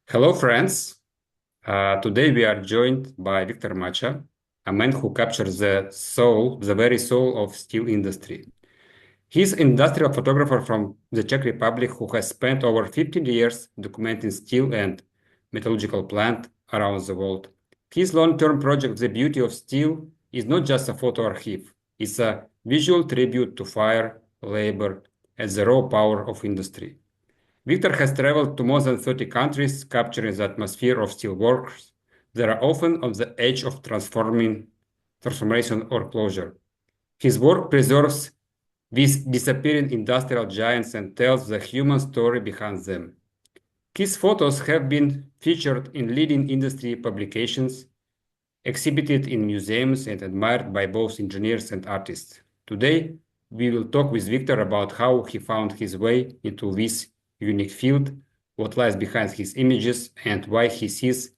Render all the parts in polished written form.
Hello, friends. Today we are joined by Viktor Macha, a man who captures the very soul of steel industry. He's an industrial photographer from the Czech Republic who has spent over 15 years documenting steel and metallurgical plant around the world. His long-term project, The Beauty of Steel, is not just a photo archive. It's a visual tribute to fire, labor, and the raw power of industry. Victor has traveled to more than 30 countries, capturing the atmosphere of steelworkers that are often on the edge of transformation or closure. His work preserves these disappearing industrial giants and tells the human story behind them. His photos have been featured in leading industry publications, exhibited in museums, and admired by both engineers and artists. Today, we will talk with Victor about how he found his way into this unique field, what lies behind his images, and why he sees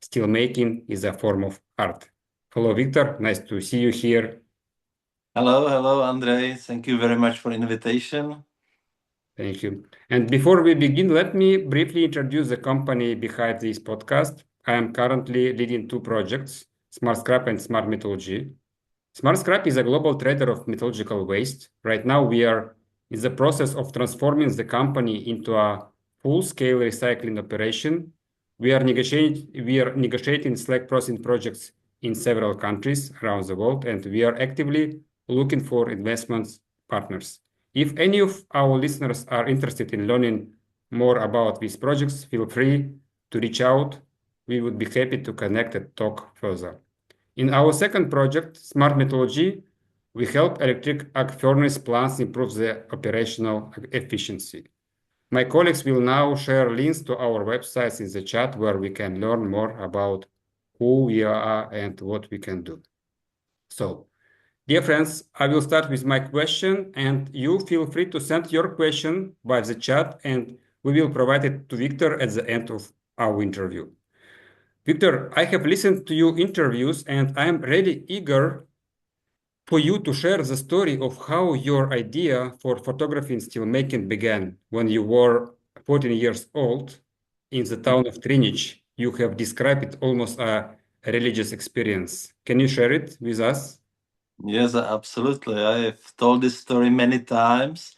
steelmaking is a form of art. Hello, Victor. Nice to see you here. Hello, Andre. Thank you very much for invitation. Thank you. And before we begin, let me briefly introduce the company behind this podcast. I am currently leading two projects, Smart Scrap and Smartmetallurgy. Smart Scrap is a global trader of metallurgical waste. Right now, we are in the process of transforming the company into a full-scale recycling operation. We are negotiating slag processing projects in several countries around the world, and we are actively looking for investment partners. If any of our listeners are interested in learning more about these projects, feel free to reach out. We would be happy to connect and talk further. In our second project, Smartmetallurgy, we help electric arc furnace plants improve their operational efficiency. My colleagues will now share links to our websites in the chat where we can learn more about who we are and what we can do. So, dear friends, I will start with my question, and you feel free to send your question by the chat, and we will provide it to Victor at the end of our interview. Victor, I have listened to your interviews, and I am really eager for you to share the story of how your idea for photography and steelmaking began when you were 14 years old in the town of Trinich. You have described it almost a religious experience. Can you share it with us? Yes, absolutely. I've told this story many times,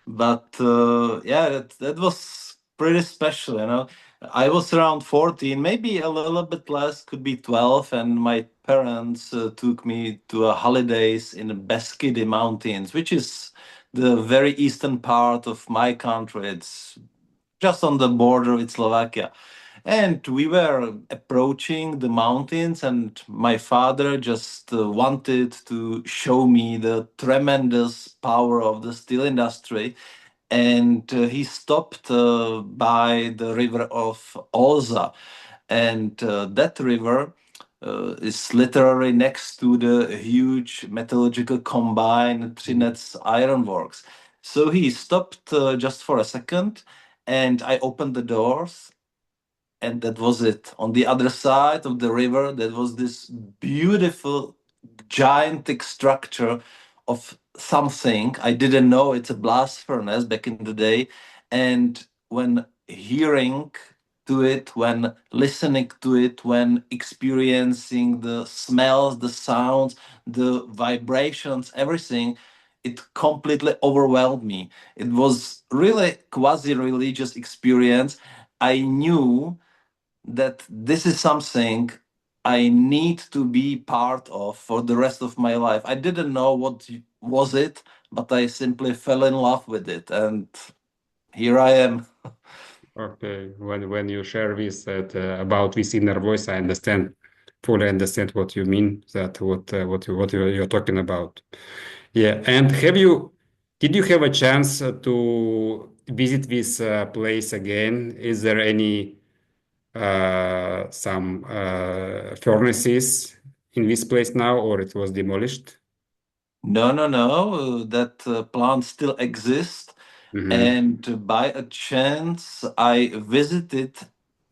but yeah, that was pretty special. I was around 14, maybe a little bit less, could be 12, and my parents took me to a holidays in the Beskid Mountains, which is the very eastern part of my country. It's just on the border with Slovakia. And we were approaching the mountains, and my father just wanted to show me the tremendous power of the steel industry. And he stopped by the river of Olza. And that river is literally next to the huge metallurgical combine Trinec Ironworks. So he stopped just for a second, and I opened the doors, and that was it. On the other side of the river, there was this beautiful gigantic structure of something. I didn't know it's a blast furnace back in the day. And when hearing to it, when listening to it, when experiencing the smells, the sounds, the vibrations, everything, it completely overwhelmed me. It was really quasi-religious experience. I knew that this is something I need to be part of for the rest of my life. I didn't know what was it, but I simply fell in love with it, and here I am. Okay, when you share this about this inner voice, I understand fully understand what you mean. That you're talking about. Yeah, and did you have a chance to visit this place again? Is there any some furnaces in this place now, or it was demolished? No. That plant still exists. Mm-hmm. And by a chance, I visited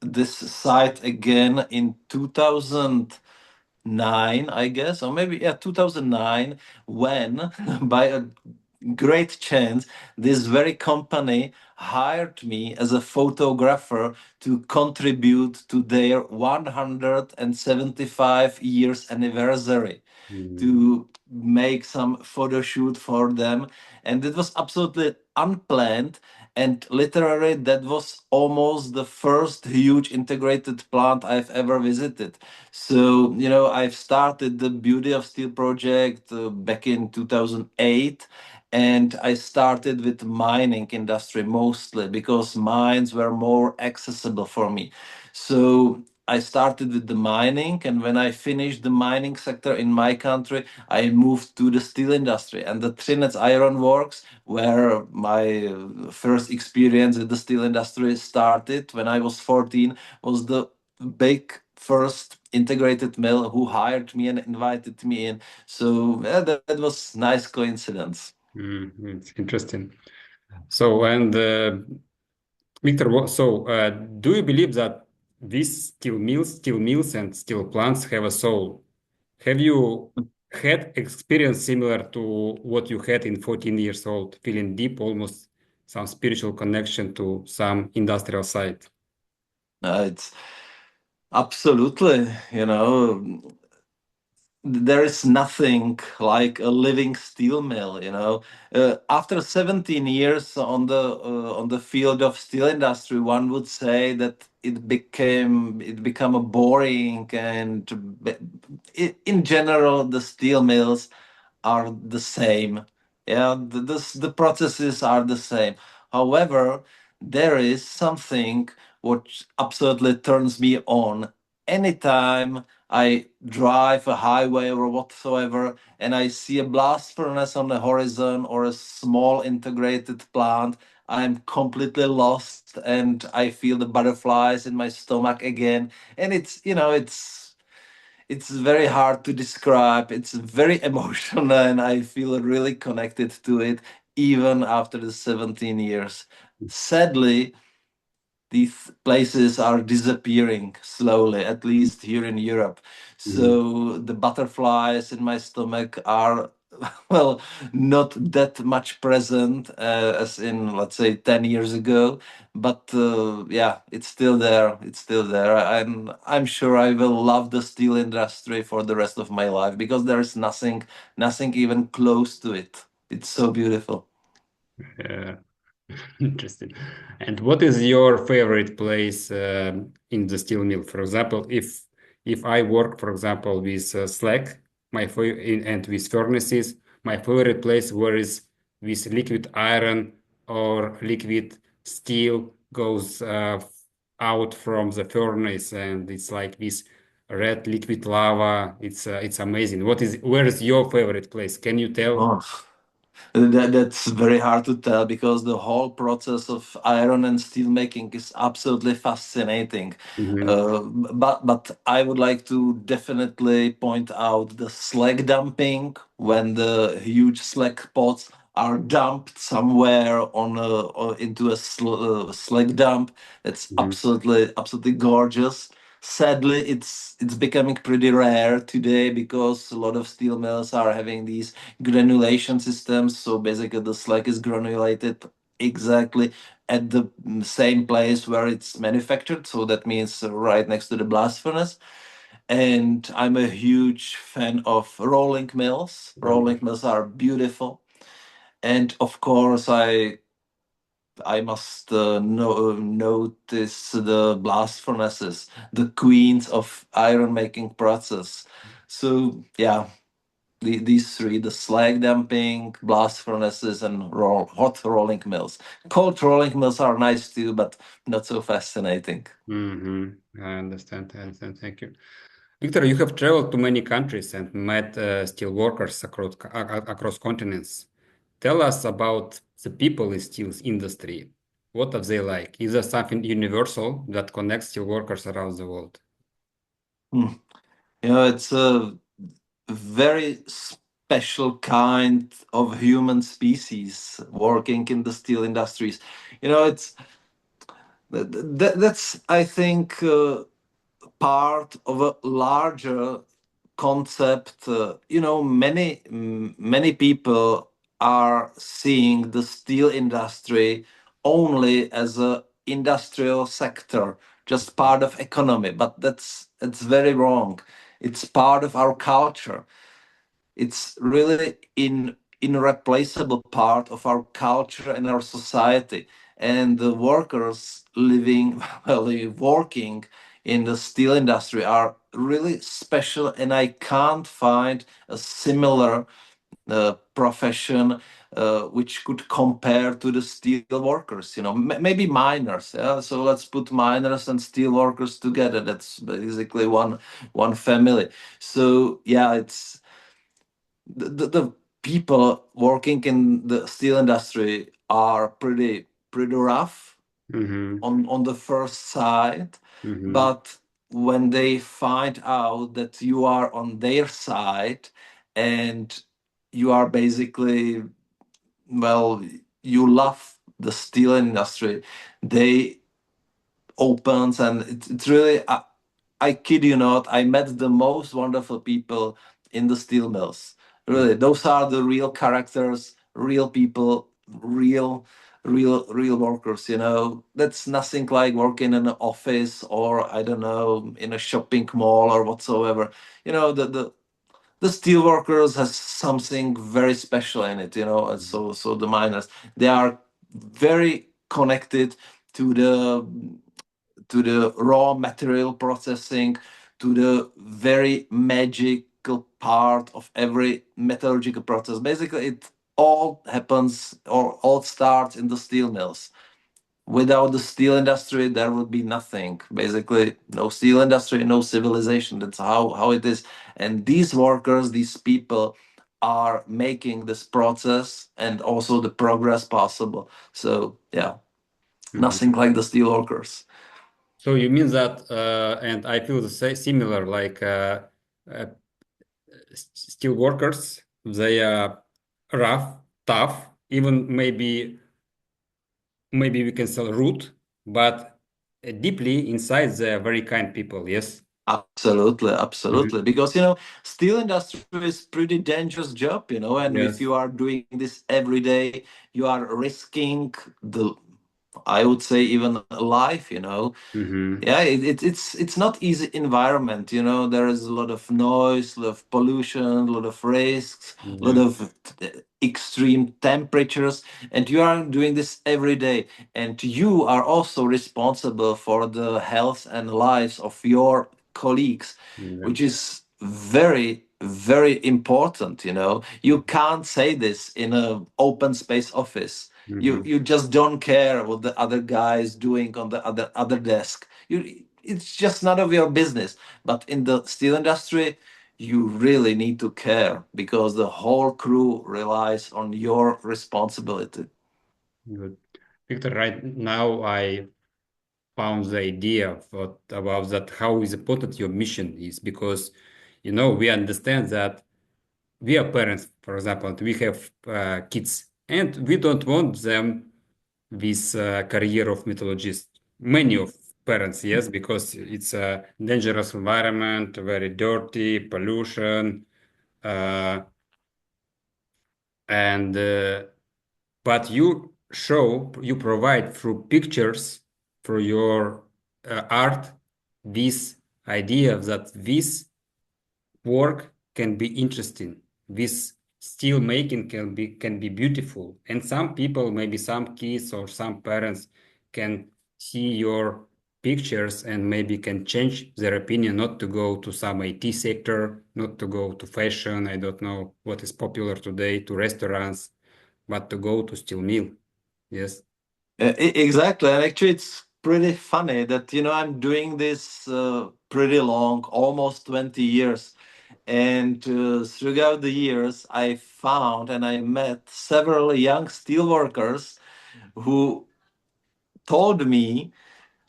this site again in 2009, I guess, or maybe, yeah, 2009, when by a great chance, this very company hired me as a photographer to contribute to their 175 years anniversary, Mm, to make some photo shoot for them. And it was absolutely unplanned. And literally, that was almost the first huge integrated plant I've ever visited. So, I've started the Beauty of Steel project back in 2008. And I started with mining industry mostly because mines were more accessible for me. So I started with the mining, and when I finished the mining sector in my country, I moved to the steel industry and the Trinec Iron Works, where my first experience with the steel industry started when I was 14, was the big first integrated mill who hired me and invited me in. So yeah, that was nice coincidence. it's interesting. So, and Victor, do you believe that these steel mills and steel plants have a soul? Have you had experience similar to what you had in 14 years old, feeling deep, almost some spiritual connection to some industrial site? It's absolutely, there is nothing like a living steel mill. After 17 years on the field of steel industry, one would say that it become a boring, and in general the steel mills are the same. Yeah, the processes are the same. However, there is something which absolutely turns me on anytime I drive a highway or whatsoever, and I see a blast furnace on the horizon or a small integrated plant. I'm completely lost, and I feel the butterflies in my stomach again. And it's very hard to describe. It's very emotional, and I feel really connected to it even after the 17 years. Sadly, these places are disappearing slowly, at least here in Europe. Mhm. So the butterflies in my stomach are, well, not that much present as in, let's say, 10 years ago. But yeah, it's still there. It's still there. I'm sure I will love the steel industry for the rest of my life because there is nothing even close to it. It's so beautiful. Yeah. Interesting. And what is your favorite place in the steel mill? For example, if I work, for example, with slag, and with furnaces, my favorite place where is with liquid iron or liquid steel goes out from the furnace, and it's like this red liquid lava. It's amazing. Where is your favorite place? Can you tell? Oh. That's very hard to tell because the whole process of iron and steel making is absolutely fascinating. Mhm. But I would like to definitely point out the slag dumping when the huge slag pots are dumped somewhere or into a slag dump. It's Mhm. absolutely gorgeous. Sadly, it's becoming pretty rare today because a lot of steel mills are having these granulation systems. So basically, the slag is granulated exactly at the same place where it's manufactured. So that means right next to the blast furnace. And I'm a huge fan of rolling mills. Rolling mills are beautiful. And of course, I must notice the blast furnaces, the queens of iron making process. So yeah, these three: the slag damping, blast furnaces, and hot rolling mills. Cold rolling mills are nice too, but not so fascinating. I understand. I understand. Thank you. Victor, you have traveled to many countries and met steel workers across continents. Tell us about the people in steel industry. What are they like? Is there something universal that connects steel workers around the world? Hmm. It's a very special kind of human species working in the steel industries. It's that's, I think, part of a larger concept. Many people are seeing the steel industry only as a industrial sector, just part of economy. But that's very wrong. It's part of our culture. It's really in irreplaceable part of our culture and our society. And the workers living, well, working in the steel industry are really special, and I can't find a similar profession which could compare to the steel workers. Maybe miners. Yeah, so let's put miners and steel workers together. That's basically one family. So yeah, it's the people working in the steel industry are pretty rough Mm-hmm. on the first sight, Mm-hmm. but when they find out that you are on their side and you are basically, well, you love the steel industry, they opens, and it's really, I kid you not, I met the most wonderful people in the steel mills. Really, those are the real characters, real people, real workers. That's nothing like working in an office, or I don't know, in a shopping mall or whatsoever. The steel workers has something very special in it. And so the miners, they are very connected to the raw material processing, to the very magical part of every metallurgical process. Basically, it all happens or all starts in the steel mills. Without the steel industry, there would be nothing. Basically, no steel industry, no civilization. That's how it is. And these workers, these people, are making this process and also the progress possible. So yeah, Mm-hmm. nothing like the steel workers. So you mean that, and I feel the similar, like uh, steel workers, they are rough, tough, even maybe we can say rude, but deeply inside they are very kind people. Yes. Absolutely, Mhm. absolutely. Because steel industry is pretty dangerous job, and if Yes. you are doing this every day, you are risking the, I would say, even life. Mm-hmm. Yeah, it's not easy environment. There is a lot of noise, a lot of pollution, a lot of risks, a lot Yeah. of extreme temperatures, and you are doing this every day, and you are also responsible for the health and lives of your colleagues, Yeah. which is very very important. You can't say this in a open space office. you Mm-hmm. you just don't care what the other guy is doing on the other desk. It's just none of your business. But in the steel industry, you really need to care, because the whole crew relies on your responsibility. Good. Victor, right now I found the idea of about that how is important your mission is because we understand that we are parents, for example, and we have kids, and we don't want them with career of metallurgist. Many of parents, yes, because it's a dangerous environment, very dirty, pollution, uh, and but you provide through pictures, through your art, this idea that this work can be interesting. This steel making can be beautiful. And some people, maybe some kids or some parents can see your pictures and maybe can change their opinion not to go to some IT sector, not to go to fashion, I don't know what is popular today, to restaurants, but to go to steel mill. Yes. Exactly. And actually, it's pretty funny that I'm doing this pretty long, almost 20 years. And throughout the years, I found and I met several young steelworkers who told me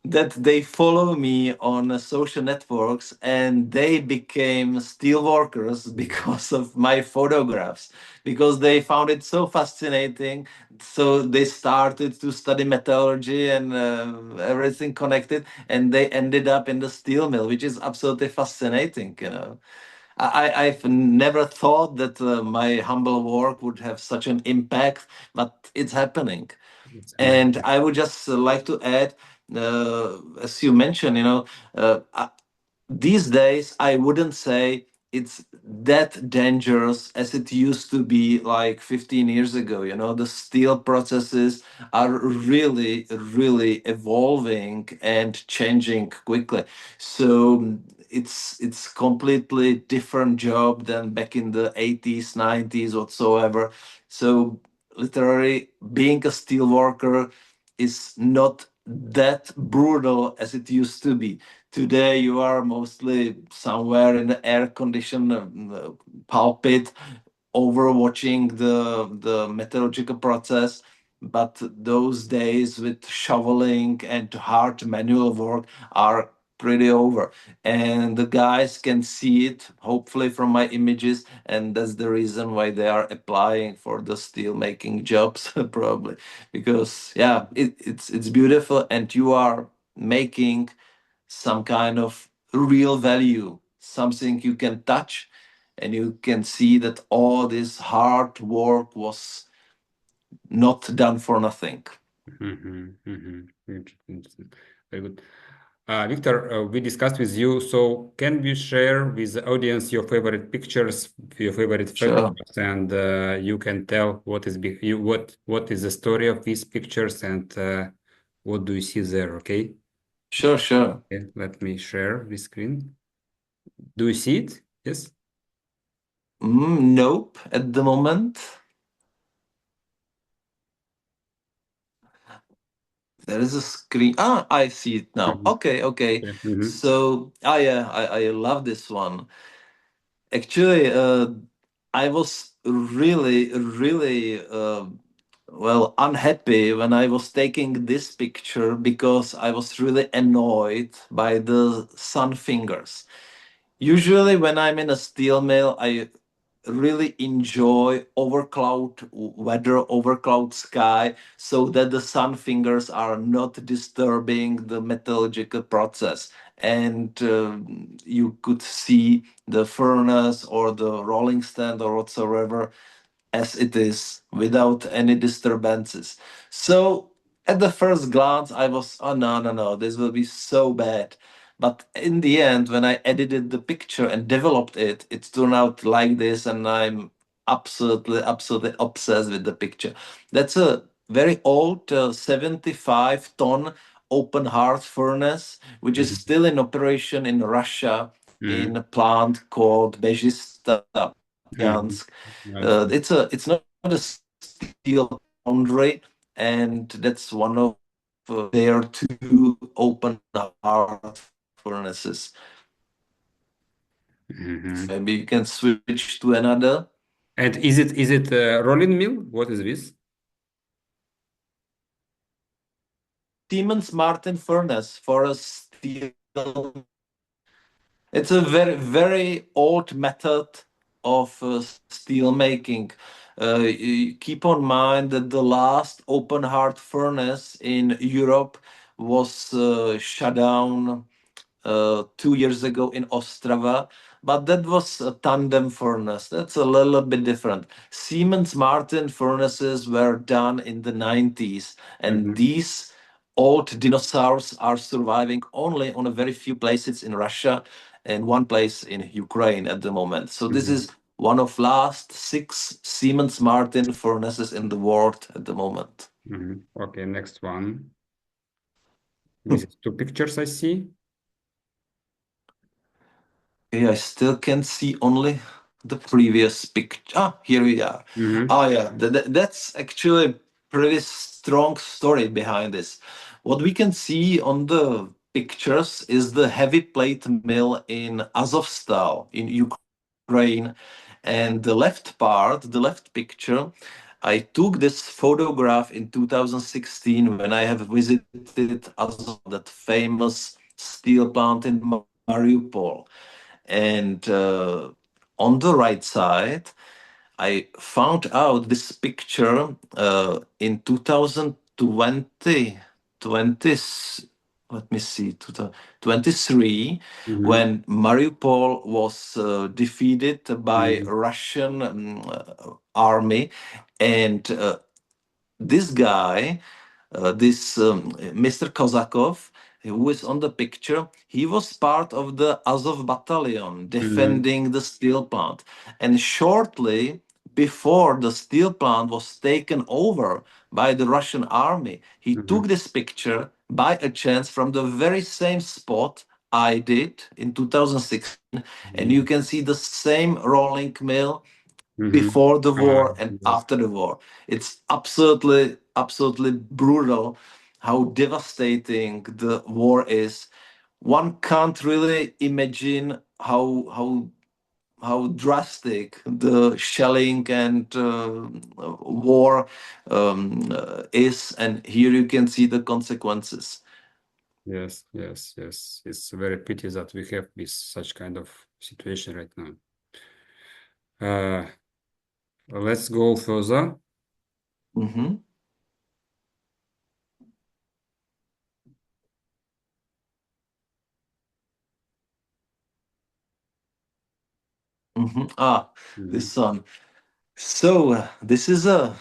that they follow me on social networks, and they became steel workers because of my photographs, because they found it so fascinating. So they started to study metallurgy and everything connected, and they ended up in the steel mill, which is absolutely fascinating. I've never thought that my humble work would have such an impact, but it's happening. It's And amazing. I would just like to add, as you mentioned, these days I wouldn't say it's that dangerous as it used to be like 15 years ago. The steel processes are really, really evolving and changing quickly. So it's completely different job than back in the 80s, 90s, whatsoever. So literally being a steel worker is not that brutal as it used to be. Today you are mostly somewhere in the air conditioned pulpit overwatching the metallurgical process. But those days with shoveling and hard manual work are pretty over, and the guys can see it hopefully from my images, and that's the reason why they are applying for the steel making jobs probably, because yeah, it's beautiful and you are making some kind of real value, something you can touch, and you can see that all this hard work was not done for nothing. Interesting. Very good. Victor, we discussed with you, so can you share with the audience your favorite pictures, your favorite Sure, photographs, and you can tell what is the story of these pictures and what do you see there, okay? sure. Okay, let me share the screen. Do you see it? Yes? Nope, at the moment. There is a screen. Ah, I see it now. Mhm. Okay. Yeah. Mhm. So, ah, yeah, I love this one. Actually, I was really, really, well, unhappy when I was taking this picture because I was really annoyed by the sun fingers. Usually, when I'm in a steel mill, I really enjoy overcloud weather, overcloud sky, so that the sun fingers are not disturbing the metallurgical process. And you could see the furnace or the rolling stand or whatsoever as it is without any disturbances. So at the first glance, I was, oh no, this will be so bad. But in the end, when I edited the picture and developed it, it turned out like this, and I'm absolutely obsessed with the picture. That's a very old 75-ton open hearth furnace, which is Mhm. still in operation in Russia in Mhm. a plant called Bezhista, Mhm. Gansk. Nice. It's not a steel foundry, and that's one of their two open heart furnaces. Mhm. Maybe you can switch to another. And is it a rolling mill? What is this? Siemens Martin furnace for a steel. It's a very, very old method of steel making. Keep on mind that the last open heart furnace in Europe was shut down 2 years ago in Ostrava, but that was a tandem furnace. That's a little bit different. Siemens Martin furnaces were done in the 90s, and Mhm. these old dinosaurs are surviving only on a very few places in Russia and one place in Ukraine at the moment. So this Mhm. is one of last six Siemens Martin furnaces in the world at the moment. Mhm. Okay, next one. This is two pictures I see. Okay, I still can see only the previous picture. Ah, here we are. Mhm. Oh yeah, that's actually a pretty strong story behind this. What we can see on the pictures is the heavy plate mill in Azovstal in Ukraine. And the left part, the left picture, I took this photograph in 2016 when I have visited Azov, that famous steel plant in Mariupol. And on the right side, I found out this picture in 2020, 20, let me see, 2023, Mhm. when Mariupol was defeated by Mhm. Russian army. And this guy this Mr. Kozakov, who is on the picture, he was part of the Azov battalion Mm-hmm. defending the steel plant. And shortly before the steel plant was taken over by the Russian army, he Mm-hmm. took this picture by a chance from the very same spot I did in 2016. And you can see the same rolling mill Mm-hmm. before the war and Yes. after the war. It's absolutely brutal how devastating the war is. One can't really imagine how drastic the shelling and war is, and here you can see the consequences. Yes, yes, yes. It's a very pity that we have this such kind of situation right now. Uh, let's go further. Mhm. Mhm. This one. So this is a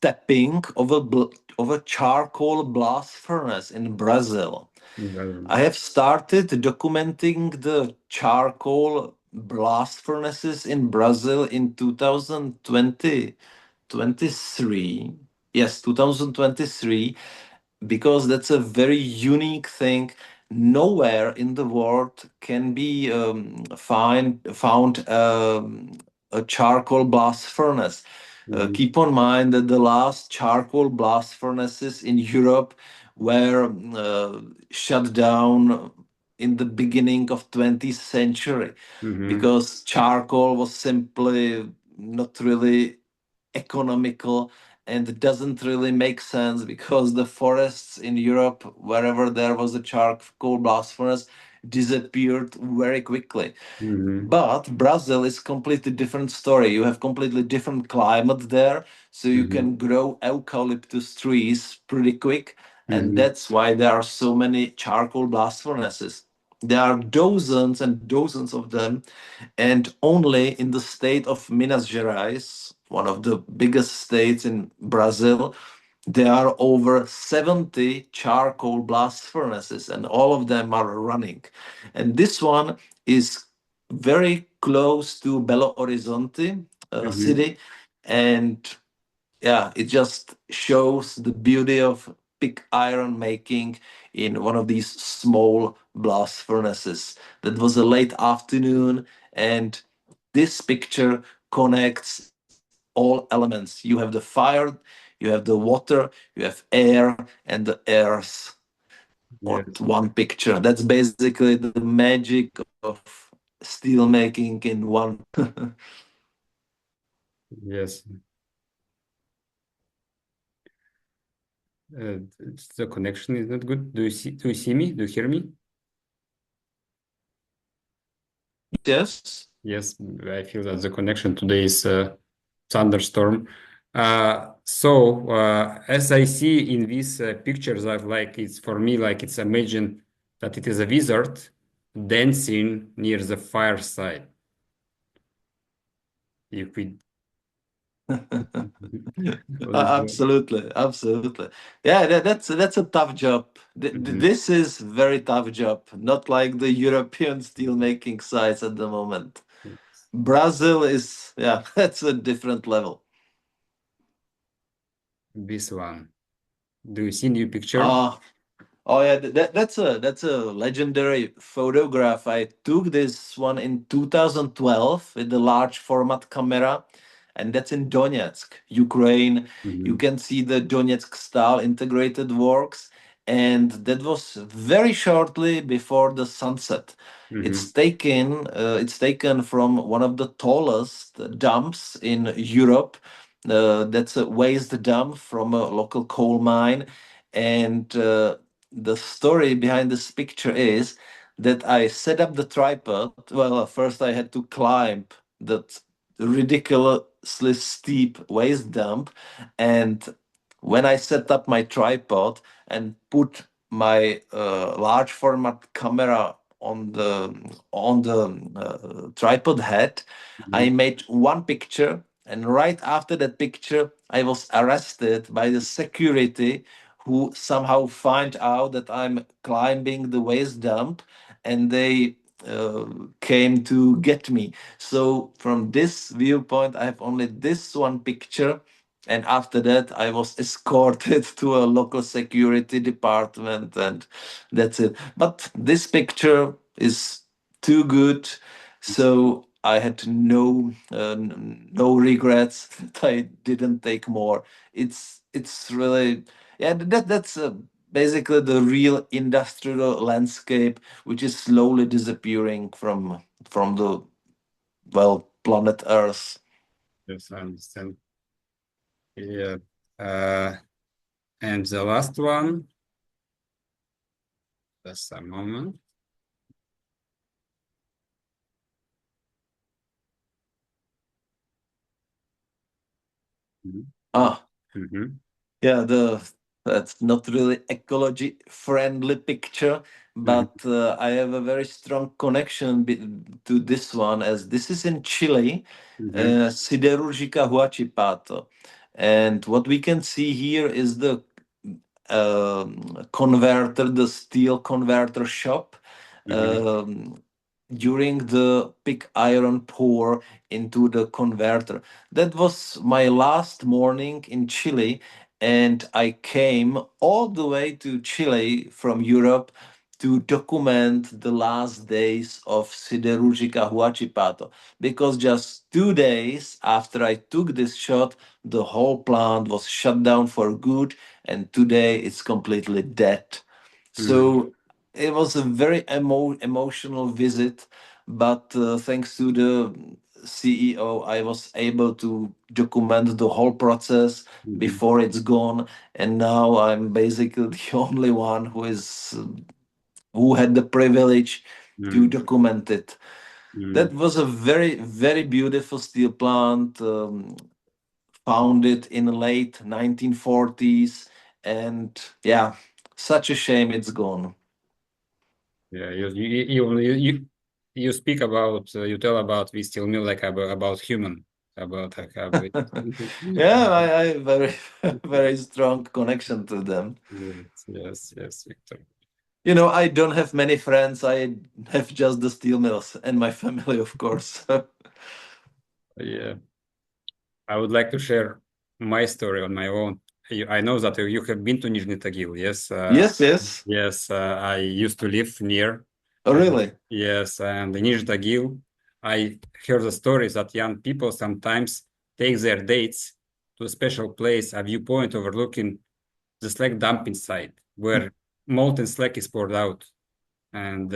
tapping of a charcoal blast furnace in Brazil. Mhm. I have started documenting the charcoal blast furnaces in Brazil in 2020 23. Yes, 2023, because that's a very unique thing. Nowhere in the world can be found a charcoal blast furnace. Mhm. Keep on mind that the last charcoal blast furnaces in Europe were shut down in the beginning of 20th century, Mhm. because charcoal was simply not really economical, and it doesn't really make sense because the forests in Europe, wherever there was a charcoal blast furnace, disappeared very quickly. Mhm. But Brazil is completely different story. You have completely different climate there, so you Mhm. can grow eucalyptus trees pretty quick, and Mhm. that's why there are so many charcoal blast furnaces. There are dozens and dozens of them, and only in the state of Minas Gerais, one of the biggest states in Brazil, there are over 70 charcoal blast furnaces, and all of them are running. And this one is very close to Belo Horizonte Mhm. city, and yeah, it just shows the beauty of pig iron making in one of these small blast furnaces. That was a late afternoon, and this picture connects all elements. You have the fire, you have the water, you have air, and the earth on Yes. one picture. That's basically the magic of steel making in one. Yes. The connection is not good. Do you see me? Do you hear me? Yes. Yes, I feel that the connection today is thunderstorm. So as I see in these pictures, I like it's for me like it's imagine that it is a wizard dancing near the fireside. If we what is the Absolutely. Yeah, that's a tough job. Mhm. This is very tough job. Not like the European steel making sites at the moment. Brazil is, yeah, that's a different level. This one. Do you see new picture? Ah, oh yeah, that's a legendary photograph. I took this one in 2012 with the large format camera, and that's in Donetsk, Ukraine. You Mhm. can see the Donetsk style integrated works, and that was very shortly before the sunset. Mhm. It's taken from one of the tallest dumps in Europe. That's a waste dump from a local coal mine, and the story behind this picture is that I set up the tripod. Well, first I had to climb that ridiculously steep waste dump, and when I set up my tripod and put my large format camera on the tripod head, I Mhm. made one picture And right after that picture, I was arrested by the security who somehow find out that I'm climbing the waste dump, and they uh, came to get me. So from this viewpoint, I have only this one picture, and after that, I was escorted to a local security department, and that's it. But this picture is too good, so I had no regrets that I didn't take more. It's really, yeah, that's basically the real industrial landscape, which is slowly disappearing from the, well, planet Earth. Yes, I understand. Yeah. Uh, and the last one, just a moment. Mhm. Ah, Mhm. yeah, the that's not really ecology friendly picture, Mhm. but I have a very strong connection to this one, as this is in Chile, Mhm. Siderurgica Huachipato, and what we can see here is the converter, the steel converter shop. Mhm. Um, During the pig iron pour into the converter. That was my last morning in Chile, and I came all the way to Chile from Europe to document the last days of Siderurgica Huachipato. Because just 2 days after I took this shot, the whole plant was shut down for good, and today it's completely dead. Mhm. So it was a very emotional visit, but thanks to the CEO, I was able to document the whole process Mhm. before it's gone, and now I'm basically the only one who had the privilege to Mhm. document it. Mhm. That was a very, very beautiful steel plant, founded in the late 1940s, and yeah, such a shame it's gone. Yeah, you speak about you tell about we still mean like about human about Yeah, I very very strong connection to them. yes, yes, yes, Victor. You know, I don't have many friends. I have just the steel mills and my family, of course. Yeah, I would like to share my story on my own. I know that you have been to Nizhny Tagil. Yes, Yes, yes. yes. I used to live near. Oh, really? Yes, and in Nizhny Tagil, I heard the stories that young people sometimes take their dates to a special place, a viewpoint overlooking the slag dumping site, where molten slag is poured out, and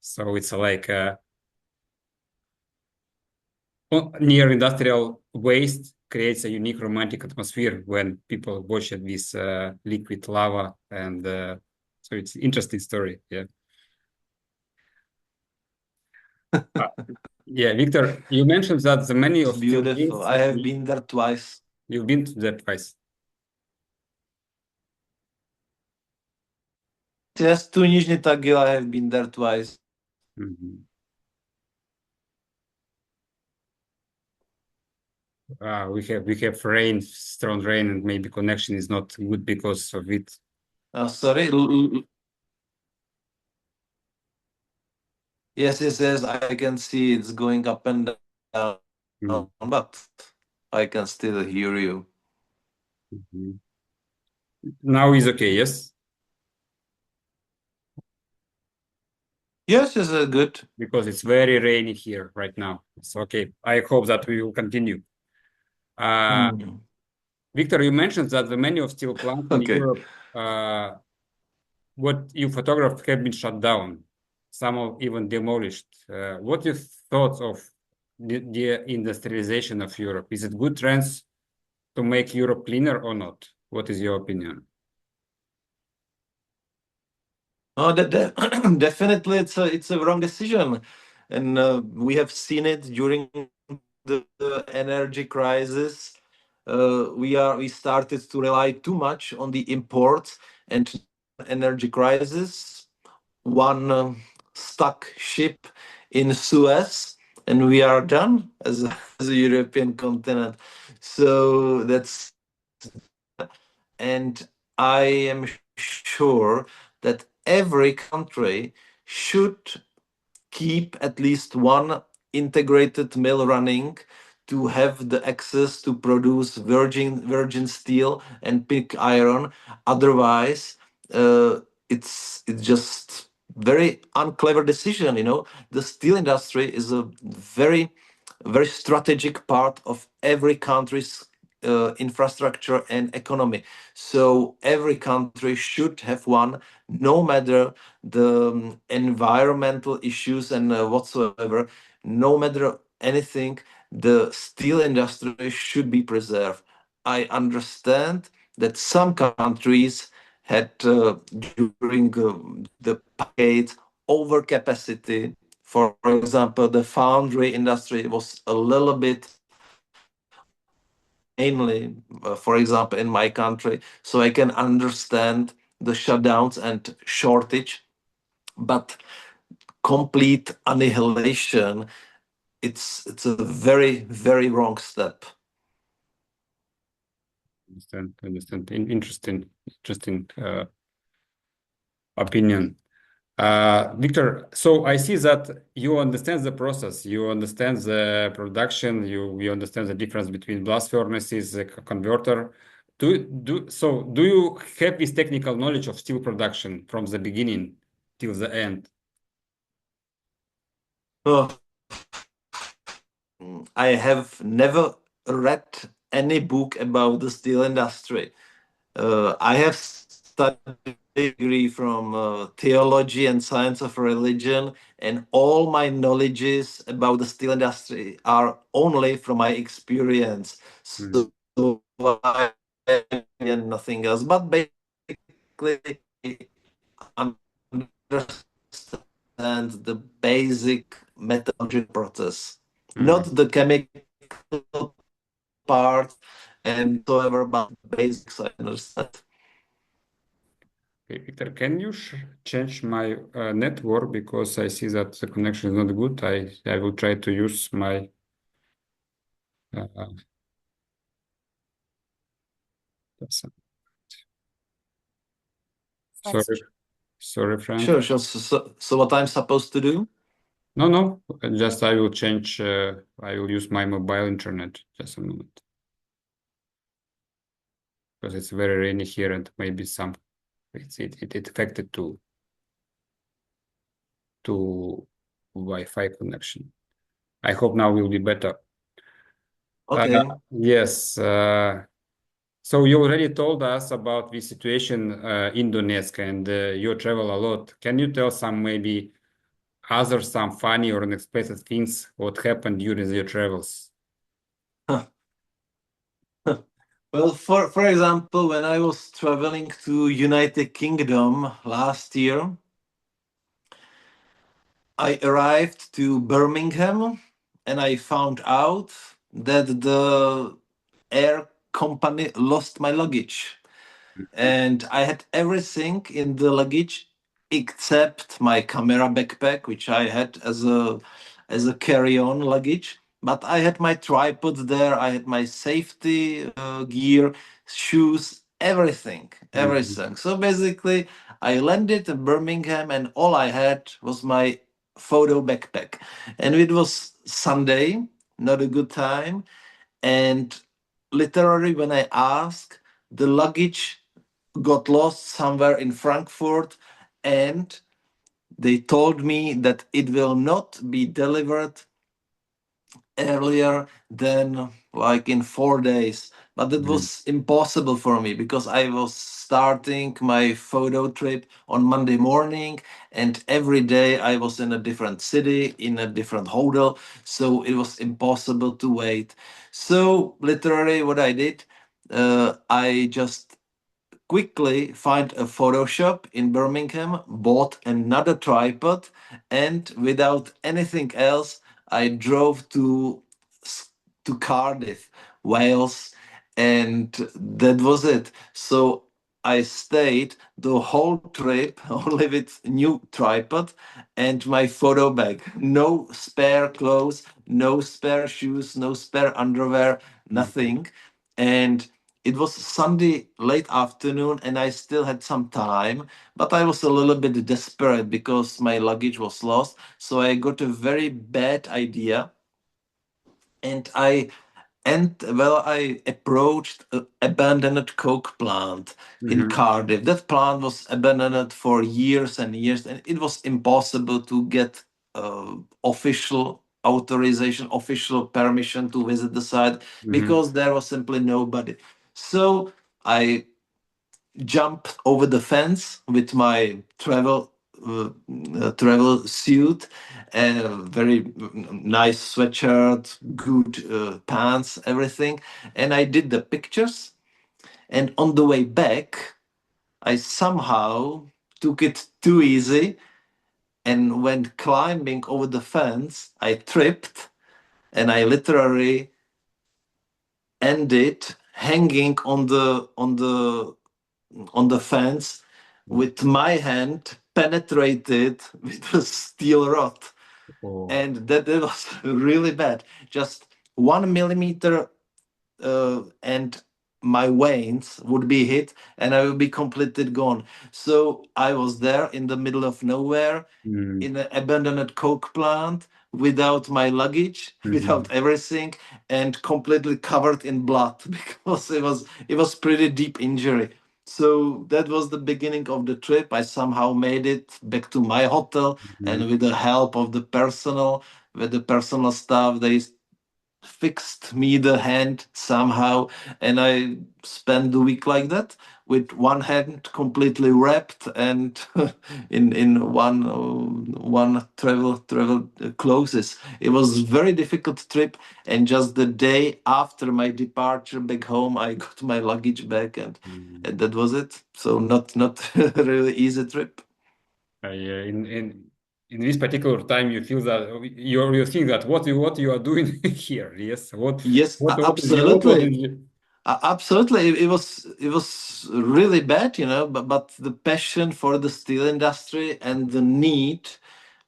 so it's like near industrial waste creates a unique romantic atmosphere when people watch this liquid lava, and so it's interesting story. Yeah. Uh, yeah, Victor, you mentioned that the many It's of steel beautiful. mills, I have been there twice. you've been to that place. Yes, to Nizhny Tagil, I have been there twice. Mhm. We have rain, strong rain, and maybe connection is not good because of it. Sorry. Yes, yes, yes. I can see it's going up and down, Mhm. but I can still hear you. Mhm. Now is okay, yes, Yes, yes, good. because it's very rainy here right now. It's okay. I hope that we will continue. Uh, Hmm. Victor, you mentioned that the many of steel plants in Okay. Europe, what you photographed have been shut down, some of even demolished. What your thoughts of the industrialization of Europe? Is it good trends to make Europe cleaner or not? What is your opinion? Oh, definitely, it's a wrong decision, and we have seen it during the energy crisis. We started to rely too much on the imports, and energy crisis. One stuck ship in Suez, and we are done as as a European continent. So that's, and I am sure that every country should keep at least one integrated mill running to have the access to produce virgin steel and pig iron. Otherwise, it's just very unclever decision. You know, the steel industry is a very strategic part of every country's infrastructure and economy. So every country should have one, no matter the environmental issues and whatsoever, no matter anything, the steel industry should be preserved. I understand that some countries had during the decades overcapacity. For example, the foundry industry was a little bit mainly, for example, in my country. So I can understand the shutdowns and shortage, but complete annihilation, it's a very wrong step. Understand. Interesting opinion. Victor, so I see that you understand the process, you understand the production, you understand the difference between blast furnaces, the converter. Do you have this technical knowledge of steel production from the beginning till the end? Oh, I have never read any book about the steel industry. I have studied degree from theology and science of religion, and all my knowledges about the steel industry are only from my experience. Mm, So I and nothing else. But basically, understand the basic metallurgical process, not mhm. the chemical part and whatever, but basics I understand. Okay, Victor, can you change my network because I see that the connection is not good. I will try to use my uh, sorry, sorry, friend. Sure. So what I'm supposed to do? No, just I will change. I will use my mobile internet. Just a moment, because it's very rainy here and maybe some it affected to Wi-Fi connection. I hope now will be better. Okay. Yes. So you already told us about the situation in Donetsk and you travel a lot. Can you tell some maybe other some funny or unexpected things what happened during your travels? Well, for example, when I was traveling to United Kingdom last year, I arrived to Birmingham and I found out that the air company lost my luggage. And I had everything in the luggage except my camera backpack, which I had as a carry-on luggage. But I had my tripod there. I had my safety gear, shoes, Mhm. everything. So basically, I landed in Birmingham, and all I had was my photo backpack. And it was Sunday, not a good time. And literally, when I asked, the luggage got lost somewhere in Frankfurt, and they told me that it will not be delivered earlier than like in 4 days. But it Mhm. was impossible for me because I was starting my photo trip on Monday morning, and every day I was in a different city, in a different hotel. So it was impossible to wait. So, literally, what I did, I just quickly find a photo shop in Birmingham, bought another tripod, and without anything else, I drove to Cardiff, Wales, and that was it. So I stayed the whole trip only with new tripod and my photo bag. No spare clothes, no spare shoes, no spare underwear, Mhm. nothing. And it was Sunday late afternoon and I still had some time, but I was a little bit desperate because my luggage was lost. So I got a very bad idea and I approached an abandoned coke plant in Mhm. Cardiff. That plant was abandoned for years and years, and it was impossible to get official authorization, official permission to visit the site Mhm. because there was simply nobody. So I jump over the fence with my travel suit, very nice sweatshirt, good pants, everything, and I did the pictures. And on the way back, I somehow took it too easy, and when climbing over the fence, I tripped, and I literally ended hanging on the fence with my hand penetrated with a steel rod. Oh. And that was really bad. Just 1 millimeter and my veins would be hit and I would be completely gone. So I was there in the middle of nowhere Mhm. in an abandoned coke plant without my luggage, without Mhm. everything, and completely covered in blood because it was pretty deep injury. So that was the beginning of the trip. I somehow made it back to my hotel, and Mhm. with the help of the personnel, with the personal staff, they fixed me the hand somehow, and I spent the week like that with one hand completely wrapped and in one travel clothes. It was very difficult trip, and just the day after my departure back home, I got my luggage back, and Mhm. and that was it. So not a really easy trip. In this particular time, you feel that you think that what you are doing here. Yes. What Yes, what what is your what was absolutely. the Absolutely, it was really bad, but the passion for the steel industry and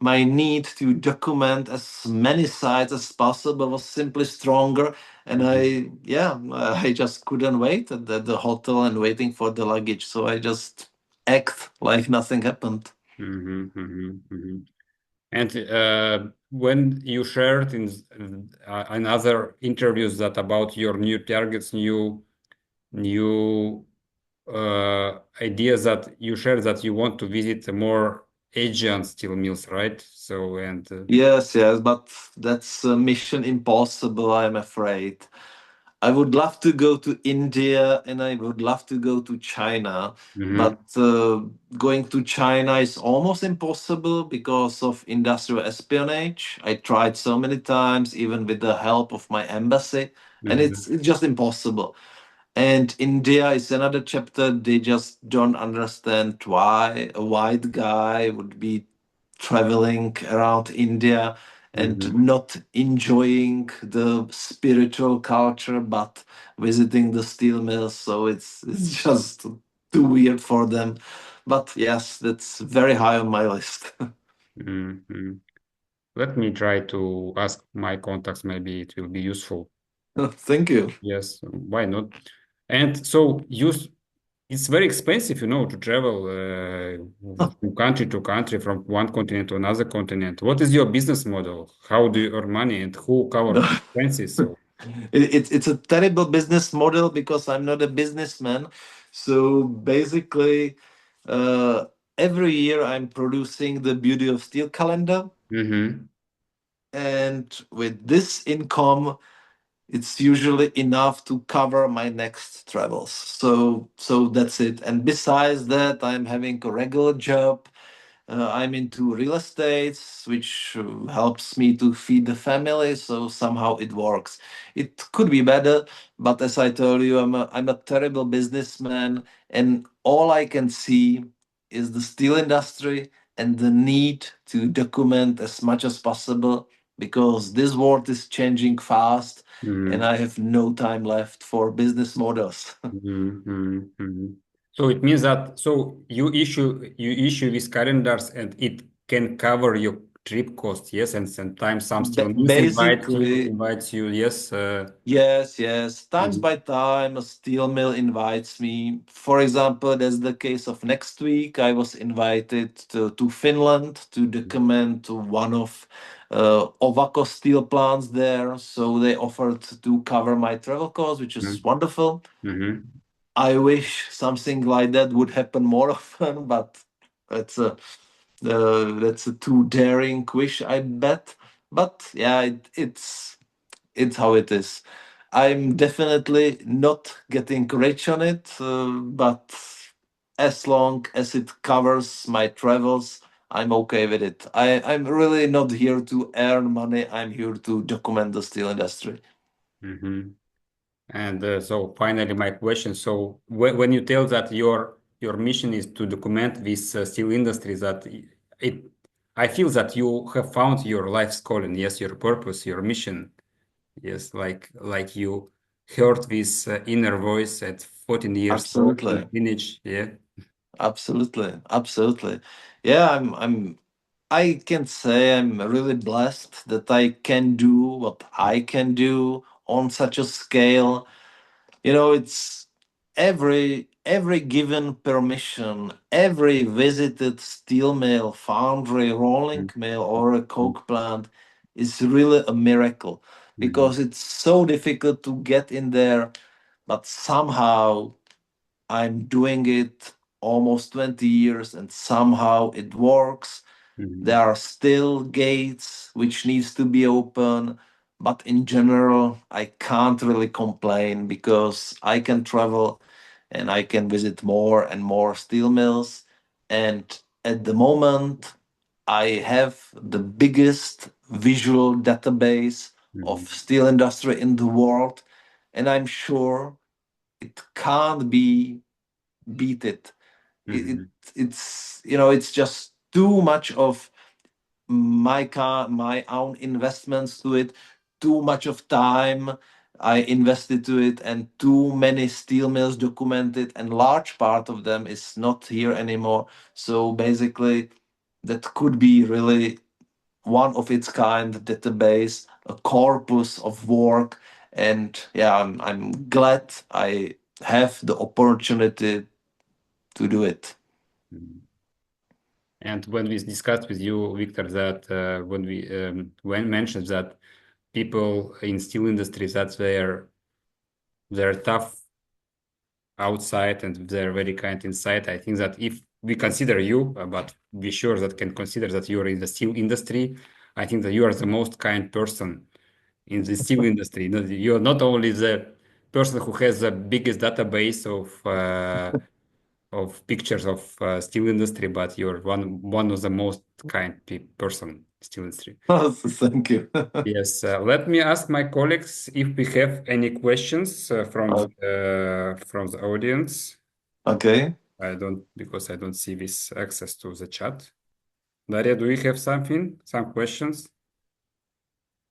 my need to document as many sites as possible was simply stronger, and Mhm. I just couldn't wait at the hotel and waiting for the luggage, so I just act like nothing happened. Mhm. Mhm. Mhm. And when you shared in other interviews that about your new targets, new ideas that you shared that you want to visit more Asian steel mills, right? So and Yes, yes, but that's mission impossible, I'm afraid. I would love to go to India and I would love to go to China, mhm. but going to China is almost impossible because of industrial espionage. I tried so many times, even with the help of my embassy, and it's, Mhm. it's just impossible. And India is another chapter. They just don't understand why a white guy would be traveling around India and Mhm. not enjoying the spiritual culture, but visiting the steel mills. So it's just too weird for them. But yes, that's very high on my list. Mhm. Let me try to ask my contacts. Maybe it will be useful. Thank you. Yes, why not? And so it's very expensive, to travel from country to country, from one continent to another continent. What is your business model? How do you earn money and who cover the expenses? So, It's a terrible business model because I'm not a businessman. So basically, uh, every year I'm producing the Beauty of Steel calendar, mm-hmm, and with this income, it's usually enough to cover my next travels. So that's it. And besides that, I'm having a regular job. I'm into real estate, which helps me to feed the family. So somehow it works. It could be better, but as I told you, I'm a terrible businessman, and all I can see is the steel industry and the need to document as much as possible because this world is changing fast, and mm-hmm, I have no time left for business models. mm-hmm, mm-hmm. So it means that you issue these calendars and it can cover your trip cost, yes, and sometimes some steel mills Basically, invites you, yes. yes, yes. Times Mhm, by time, a steel mill invites me. For example, that's the case of next week. I was invited to Finland to document one of Ovako steel plants there. So they offered to cover my travel costs, which is mhm, wonderful. mhm, I wish something like that would happen more often, but that's a that's a too daring wish, I bet. But yeah, it's how it is. I'm definitely not getting rich on it, but as long as it covers my travels, I'm okay with it. I'm really not here to earn money. I'm here to document the steel industry. mhm. And so finally, my question. So when you tell that your mission is to document this steel industry, that it, I feel that you have found your life's calling. Yes, your purpose, your mission. Yes, like you heard this inner voice at 14 years old in Absolutely. teenage. Yeah. Absolutely, absolutely. Yeah, I can say I'm really blessed that I can do what I can do on such a scale. You know, it's every given permission, every visited steel mill, foundry, rolling mill, or a coke plant is really a miracle Mm-hmm. because it's so difficult to get in there, but somehow I'm doing it almost 20 years and somehow it works. Mm-hmm. There are still gates which needs to be open, but in general I can't really complain because I can travel and I can visit more and more steel mills, and at the moment I have the biggest visual database of Mm-hmm. steel industry in the world, and I'm sure it can't be beat it. It Mm-hmm. it's you know it's just too much of my own investments to it, too much of time I invested to it, and too many steel mills documented, and large part of them is not here anymore. So basically, that could be really one of its kind database, a corpus of work, and yeah, I'm glad I have the opportunity to do it. Mm-hmm. And when we discussed with you, Victor, that when mentioned that people in steel industry that they're tough outside and they're very kind inside. I think that if we consider you, but be sure that can consider that you're in the steel industry, I think that you are the most kind person in the steel industry. You're not only the person who has the biggest database of pictures of steel industry, but you're one of the most kind person in steel industry. Thank you. Yes, let me ask my colleagues if we have any questions from the audience. Okay. I don't because I don't see this access to the chat. Daria, do you have something? Some questions?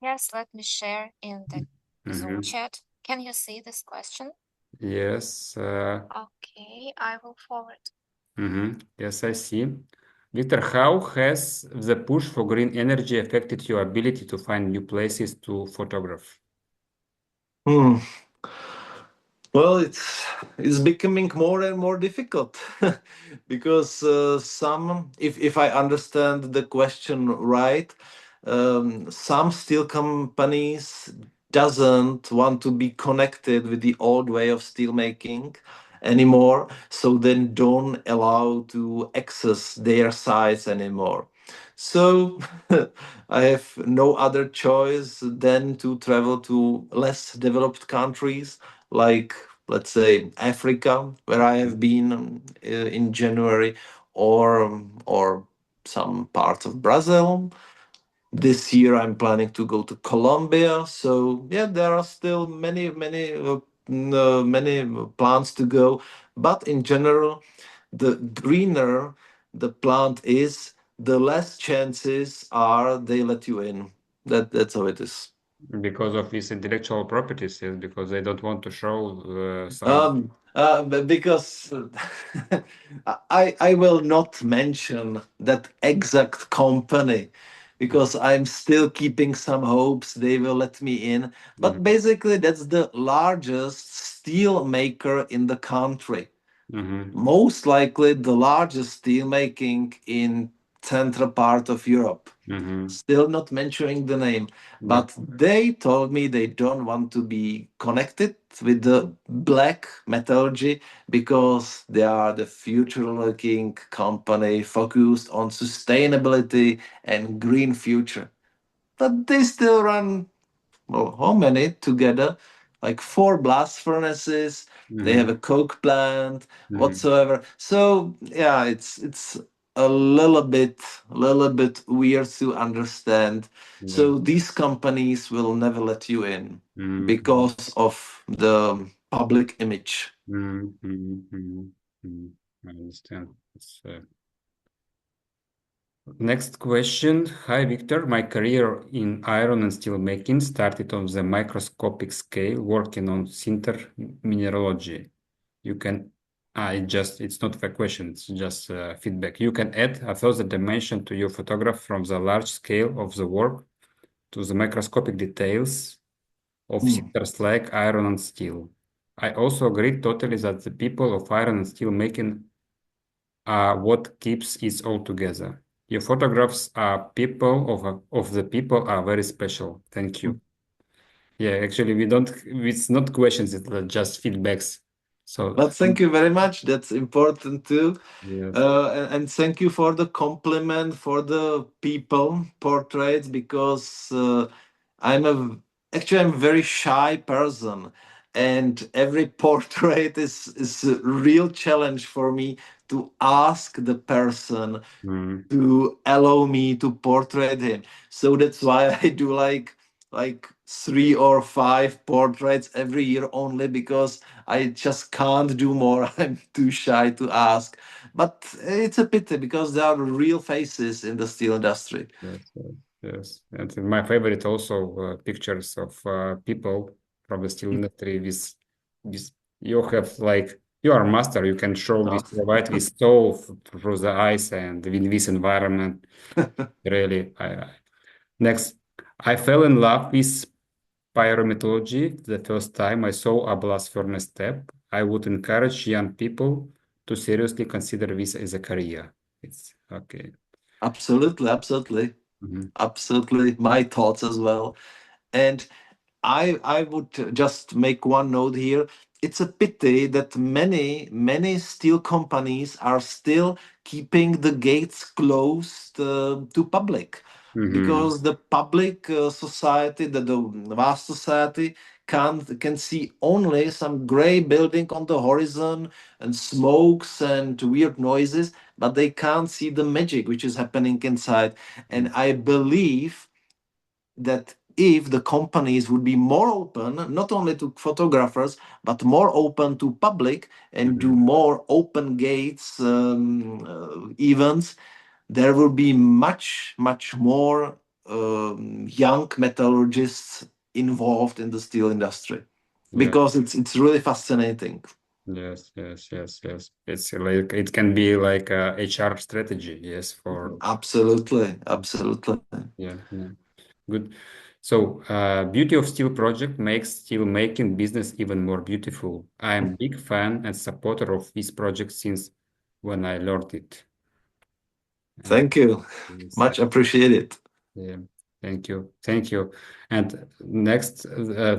Yes, let me share in the Zoom Mhm. chat. Can you see this question? Yes. Okay, I will forward. Yes, I see. Victor, how has the push for green energy affected your ability to find new places to photograph? Hmm. Well, it's becoming more and more difficult because if I understand the question right, some steel companies doesn't want to be connected with the old way of steel making anymore, so then don't allow to access their sites anymore. So I have no other choice than to travel to less developed countries like, let's say, Africa, where I have been in January, or some parts of Brazil. This year I'm planning to go to Colombia. So yeah, there are still many plans to go, but in general, the greener the plant is, the less chances are they let you in. That's how it is. Because of these intellectual properties, yes, because they don't want to show some. Because I will not mention that exact company because I'm still keeping some hopes they will let me in. But Mhm, basically, that's the largest steel maker in the country. mhm, Most likely the largest steel making in central part of Europe. mhm. Still not mentioning the name, Yeah. but they told me they don't want to be connected with the black metallurgy because they are the future looking company focused on sustainability and green future. But they still run, well, how many together? Like four blast furnaces. They have Mhm, a coke plant, mhm. whatsoever. So yeah, it's a little bit weird to understand. Yeah. So these companies will never let you in Mhm, because of the public image. mhm, mhm, mhm, mhm. I understand. Next question. Hi, Victor. My career in iron and steel making started on the microscopic scale, working on sinter mineralogy. You can, it's not a question, it's just feedback. You can add a further dimension to your photograph from the large scale of the work to the microscopic details of Hmm. sinters like iron and steel. I also agree totally that the people of iron and steel making are what keeps it all together. Your photographs are people of the people are very special. Thank you. Yeah, actually, we don't. It's not questions. It's just feedbacks. So But thank you very much. That's important too. yes. And thank you for the compliment for the people portraits because I'm a actually I'm a very shy person, and every portrait is a real challenge for me to ask the person Mm, to allow me to portray him. So that's why I do like three or five portraits every year only because I just can't do more. I'm too shy to ask. But it's a pity because there are real faces in the steel industry. yes, yes, yes. And my favorite also pictures of people from the steel industry. With you have like you are master. You can show this provide this soul through the eyes and in this environment. Really, next, I fell in love with pyrometallurgy the first time I saw a blast furnace step. I would encourage young people to seriously consider this as a career. It's okay. Absolutely, absolutely, Mhm, absolutely. My thoughts as well. And I would just make one note here. It's a pity that many steel companies are still keeping the gates closed to public mhm, because the public society, the vast society, can see only some gray building on the horizon and smokes and weird noises, but they can't see the magic which is happening inside. And I believe that if the companies would be more open not only to photographers but more open to public and do mhm. more open gates events, there will be much more young metallurgists involved in the steel industry Yeah. because it's really fascinating. Yes, yes, yes, yes. It's like it can be like a HR strategy, yes, for Absolutely, absolutely. yeah, yeah. Good. So, beauty of steel project makes steel making business even more beautiful. I am big fan and supporter of this project since when I learned it. And Thank you, yes, much appreciated. yeah, thank you, thank you. And next,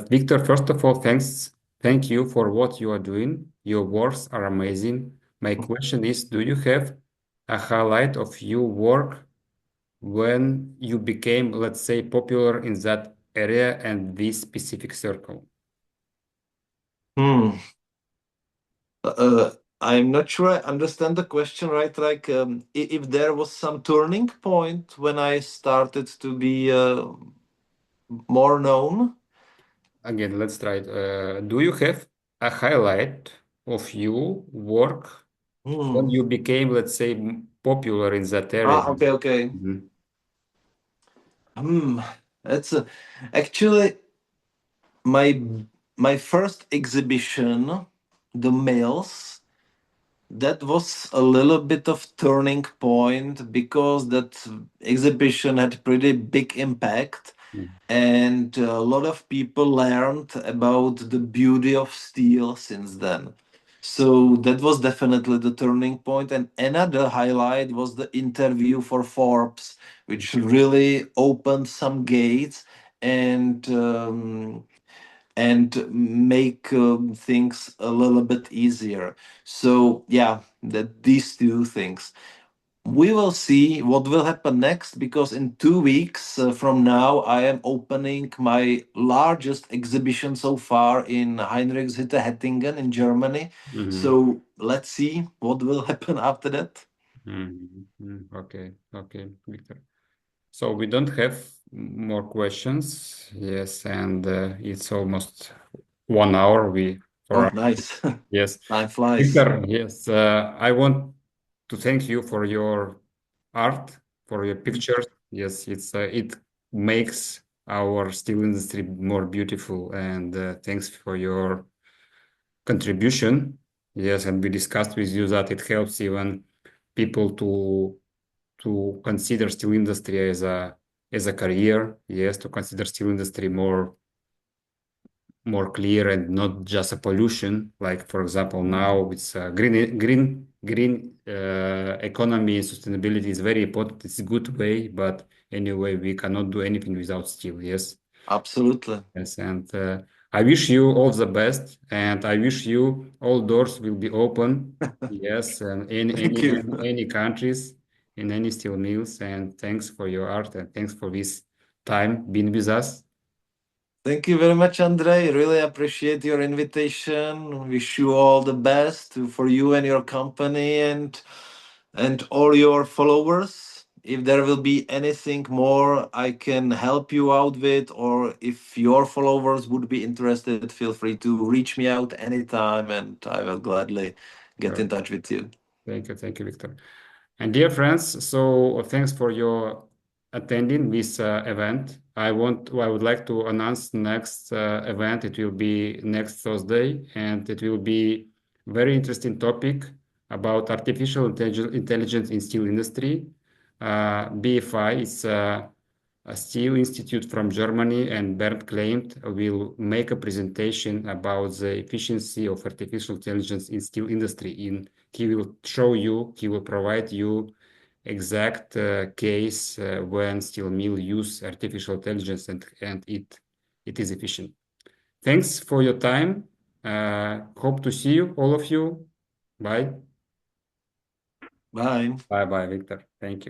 Victor, first of all, thank you for what you are doing. Your works are amazing. My question is, do you have a highlight of your work when you became, let's say, popular in that area and this specific circle? Hmm. I'm not sure I understand the question right. Like, if there was some turning point when I started to be more known. Again, let's try it. Do you have a highlight of your work when Hmm. you became, let's say, popular in that area? Okay, okay. Mhm. Hmm. That's actually my my first exhibition, the males. That was a little bit of turning point because that exhibition had pretty big impact, Mm. and a lot of people learned about the beauty of steel since then. So that was definitely the turning point. And another highlight was the interview for Forbes, which really opened some gates and make things a little bit easier. So yeah, that these two things. We will see what will happen next because in 2 weeks from now, I am opening my largest exhibition so far in Heinrichshütte, Hettingen in Germany. Mhm. So let's see what will happen after that. Mhm. Okay, okay, Victor. So we don't have more questions. Yes, and it's almost 1 hour. For Oh, nice. yes, Time flies. Victor. Yes, I want to thank you for your art, for your pictures. Yes, it makes our steel industry more beautiful, and thanks for your contribution. Yes, and we discussed with you that it helps even people to consider steel industry as a career. Yes, to consider steel industry more clear and not just a pollution. Like for example, now it's green economy and sustainability is very important. It's a good way, but anyway, we cannot do anything without steel. Yes. Absolutely. Yes, and I wish you all the best, and I wish you all doors will be open. Yes, and in Thank you. any countries, in any steel mills. And thanks for your art, and thanks for this time being with us. Thank you very much, Andrei. Really appreciate your invitation. Wish you all the best for you and your company and all your followers. If there will be anything more I can help you out with, or if your followers would be interested, feel free to reach me out anytime and I will gladly get Uh, in touch with you. thank you, Victor. And dear friends, so thanks for your attending this event. I would like to announce next event. It will be next Thursday, and it will be very interesting topic about artificial intelligence in steel industry. BFI is a steel institute from Germany, and Bernd Kleimt will make a presentation about the efficiency of artificial intelligence in steel industry. He will show you, he will provide you exact case when steel mill use artificial intelligence and it is efficient. Thanks for your time. Hope to see you, all of you. Bye. Bye. Bye, Victor. Thank you.